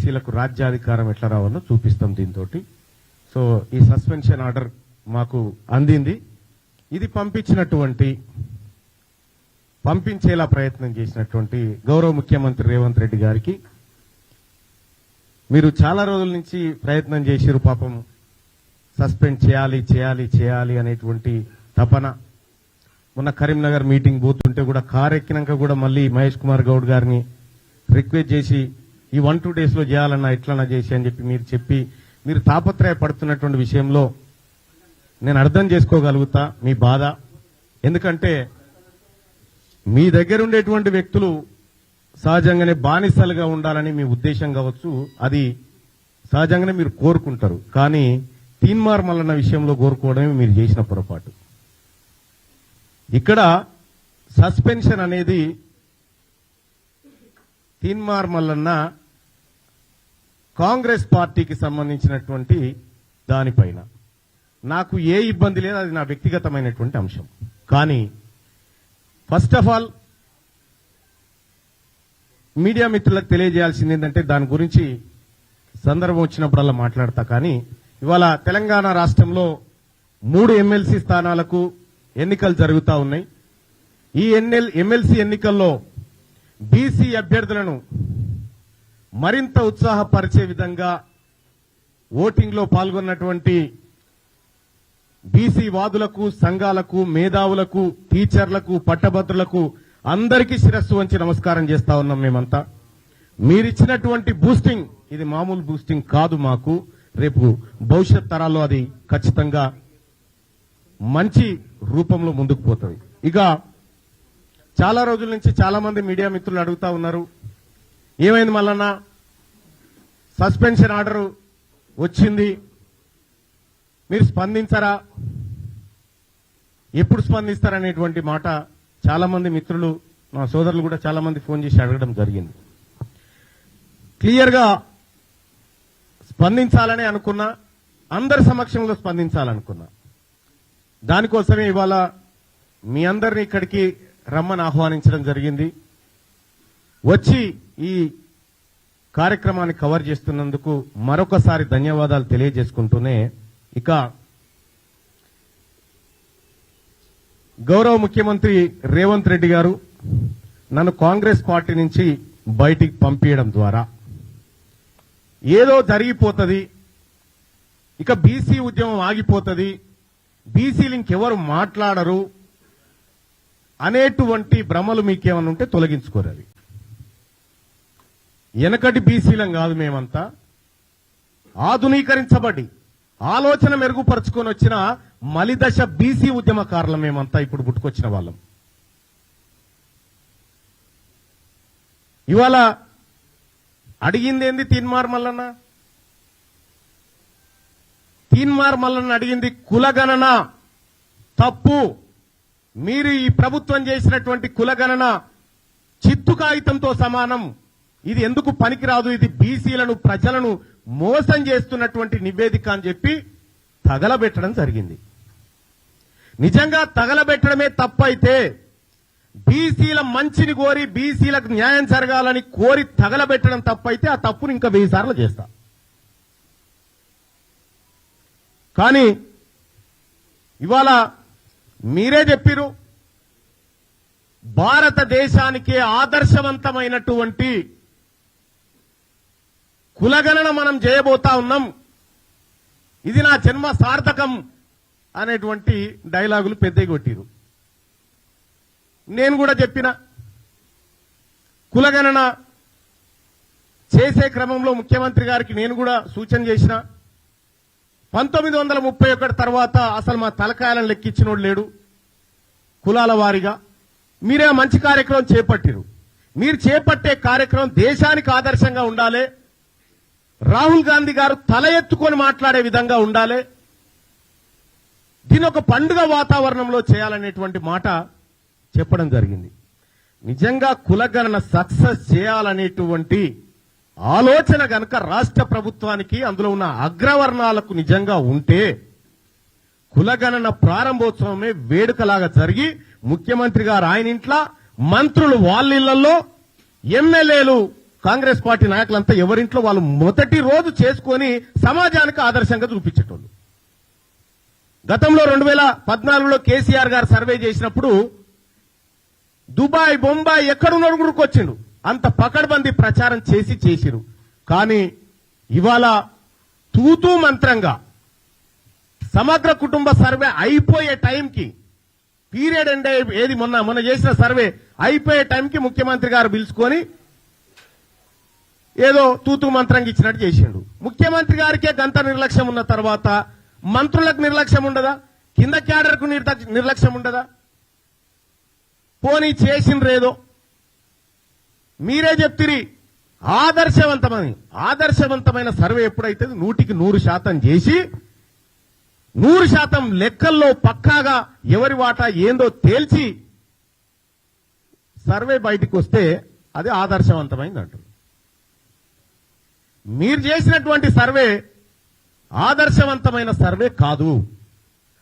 బీసీలకు రాజ్యాధికారం ఎట్లా రావాలో చూపిస్తాం దీంతో. సో ఈ సస్పెన్షన్ ఆర్డర్ మాకు అందింది. ఇది పంపించేలా ప్రయత్నం చేసినటువంటి గౌరవ ముఖ్యమంత్రి రేవంత్ రెడ్డి గారికి మీరు చాలా రోజుల నుంచి ప్రయత్నం చేసిరు. పాపం సస్పెండ్ చేయాలి అనేటువంటి తపన. మొన్న కరీంనగర్ మీటింగ్ పోతుంటే కూడా కారు ఎక్కినాక కూడా మళ్ళీ మహేష్ కుమార్ గౌడ్ గారిని రిక్వెస్ట్ చేసి ఈ 1-2 days లో చేయాలన్నా ఎట్లన్నా చేసి అని చెప్పి మీరు తాపత్రయపడుతున్నటువంటి విషయంలో నేను అర్థం చేసుకోగలుగుతా మీ బాధ. ఎందుకంటే మీ దగ్గర ఉండేటువంటి వ్యక్తులు సహజంగానే బానిసలుగా ఉండాలని మీ ఉద్దేశం కావచ్చు, అది సహజంగానే మీరు కోరుకుంటారు. కానీ తీన్మార్ మల్లన్న విషయంలో కోరుకోవడమే మీరు చేసిన పొరపాటు. ఇక్కడ సస్పెన్షన్ అనేది తీన్మార్ మల్లన్న కాంగ్రెస్ పార్టీకి సంబంధించినటువంటి దానిపైన నాకు ఏ ఇబ్బంది లేదు, అది నా వ్యక్తిగతమైనటువంటి అంశం. కానీ ఫస్ట్ ఆఫ్ ఆల్ మీడియా మిత్రులకు తెలియజేయాల్సింది ఏంటంటే దాని గురించి సందర్భం వచ్చినప్పుడల్లా మాట్లాడతా. కానీ ఇవాళ తెలంగాణ రాష్ట్రంలో 3 ఎమ్మెల్సీ స్థానాలకు ఎన్నికలు జరుగుతా ఉన్నాయి. ఈ ఎమ్మెల్సీ ఎన్నికల్లో బీసీ అభ్యర్థులను మరింత ఉత్సాహపరిచే విధంగా ఓటింగ్ లో పాల్గొన్నటువంటి బీసీ వాదులకు, సంఘాలకు, మేధావులకు, టీచర్లకు, పట్టభద్రులకు అందరికీ శిరస్సు వంచి నమస్కారం చేస్తా ఉన్నాం. మేమంతా మీరిచ్చినటువంటి బూస్టింగ్ ఇది మామూలు బూస్టింగ్ కాదు. మాకు రేపు భవిష్యత్ తరాల్లో అది ఖచ్చితంగా మంచి రూపంలో ముందుకు పోతుంది. ఇక చాలా రోజుల నుంచి చాలా మంది మీడియా మిత్రులు అడుగుతా ఉన్నారు, ఏమైంది మల్లన్న సస్పెన్షన్ ఆర్డర్ వచ్చింది, మీరు స్పందించరా, ఎప్పుడు స్పందిస్తారనేటువంటి మాట చాలా మంది మిత్రులు, నా సోదరులు కూడా చాలా మంది ఫోన్ చేసి అడగడం జరిగింది. క్లియర్ గా స్పందించాలని అనుకున్నా, అందరి సమక్షంలో స్పందించాలనుకున్నా. దానికోసమే ఇవాళ మీ అందరినీ ఇక్కడికి రమ్మని ఆహ్వానించడం జరిగింది. వచ్చి ఈ కార్యక్రమాన్ని కవర్ చేస్తున్నందుకు మరొకసారి ధన్యవాదాలు తెలియజేసుకుంటూనే, ఇక గౌరవ ముఖ్యమంత్రి రేవంత్ రెడ్డి గారు నన్ను కాంగ్రెస్ పార్టీ నుంచి బయటికి పంపించడం ద్వారా ఏదో జరిగిపోతుంది, ఇక బీసీ ఉద్యమం ఆగిపోతుంది, బీసీలు ఇంకెవరు మాట్లాడరు అనేటువంటి భ్రమలు మీకేమన్నా ఉంటే తొలగించుకోరు. అవి వెనకటి బీసీలం కాదు, మేమంతా ఆధునీకరించబడి ఆలోచన మెరుగుపరుచుకొని వచ్చిన మలిదశ బీసీ ఉద్యమకారులం మేమంతా ఇప్పుడు పుట్టుకొచ్చిన వాళ్ళం. ఇవాళ అడిగింది ఏంది తీన్మార్ మల్లన్న? తీన్మార్ మల్లన్న అడిగింది కులగణన తప్పు, మీరు ఈ ప్రభుత్వం చేసినటువంటి కులగణన చిత్తు కాగితంతో సమానం, ఇది ఎందుకు పనికిరాదు, ఇది బీసీలను ప్రజలను మోసం చేస్తున్నటువంటి నివేదిక అని చెప్పి తగలబెట్టడం జరిగింది. నిజంగా తగలబెట్టడమే తప్పైతే, బీసీల మంచిని కోరి బీసీలకు న్యాయం జరగాలని కోరి తగలబెట్టడం తప్పైతే ఆ తప్పును ఇంకా 1000 సార్లు చేస్తా. కానీ ఇవాళ మీరే చెప్పిరు, భారతదేశానికే ఆదర్శవంతమైనటువంటి కులగణన మనం చేయబోతా ఉన్నాం, ఇది నా జన్మ సార్థకం అనేటువంటి డైలాగులు పెద్దగా కొట్టిరు. నేను కూడా చెప్పిన, కులగణన చేసే క్రమంలో ముఖ్యమంత్రి గారికి నేను కూడా సూచన చేసిన, 1931 తర్వాత అసలు మా తలకాయలను లెక్కించినోడు లేడు కులాల వారీగా. మీరే మంచి కార్యక్రమం చేపట్టిరు. మీరు చేపట్టే కార్యక్రమం దేశానికి ఆదర్శంగా ఉండాలి, రాహుల్ గాంధీ గారు తల ఎత్తుకొని మాట్లాడే విధంగా ఉండాలి, దీని ఒక పండుగ వాతావరణంలో చేయాలనేటువంటి మాట చెప్పడం జరిగింది. నిజంగా కులగణన సక్సెస్ చేయాలనేటువంటి ఆలోచన గనక రాష్ట్ర ప్రభుత్వానికి, అందులో ఉన్న అగ్రవర్ణాలకు నిజంగా ఉంటే, కులగణన ప్రారంభోత్సవమే వేడుకలాగా జరిగి ముఖ్యమంత్రి గారు ఆయన ఇంట్లో, మంత్రులు వాళ్ళ ఇళ్లలో, ఎమ్మెల్యేలు కాంగ్రెస్ పార్టీ నాయకులంతా ఎవరింట్లో వాళ్ళు మొదటి రోజు చేసుకొని సమాజానికి ఆదర్శంగా చూపించేటోళ్ళు. గతంలో 2014లో కేసీఆర్ గారు సర్వే చేసినప్పుడు దుబాయ్ బొంబాయి ఎక్కడున్నాడు గురుకొచ్చిండు, అంత పకడ్బందీ ప్రచారం చేసిరు. కానీ ఇవాళ తూతూ మంత్రంగా సమగ్ర కుటుంబ సర్వే అయిపోయే టైంకి పీరియడ్ ఎండ్ ఏది మొన్న చేసిన సర్వే అయిపోయే టైంకి ముఖ్యమంత్రి గారు పిలుచుకొని ఏదో తూతూ మంత్రంగా ఇచ్చినట్టు చేసిండు. ముఖ్యమంత్రి గారికే గంత నిర్లక్ష్యం ఉన్న తర్వాత మంత్రులకు నిర్లక్ష్యం ఉండదా? కింద క్యాడర్కు నిర్లక్ష్యం ఉండదా? పోనీ చేసిండ్రేదో మీరే చెప్తిరి. ఆదర్శవంతమైన సర్వే ఎప్పుడైతే 100% చేసి 100% లెక్కల్లో పక్కాగా ఎవరి వాటా ఏందో తేల్చి సర్వే బయటికి వస్తే అది ఆదర్శవంతమైంది అంటారు. మీరు చేసినటువంటి సర్వే ఆదర్శవంతమైన సర్వే కాదు.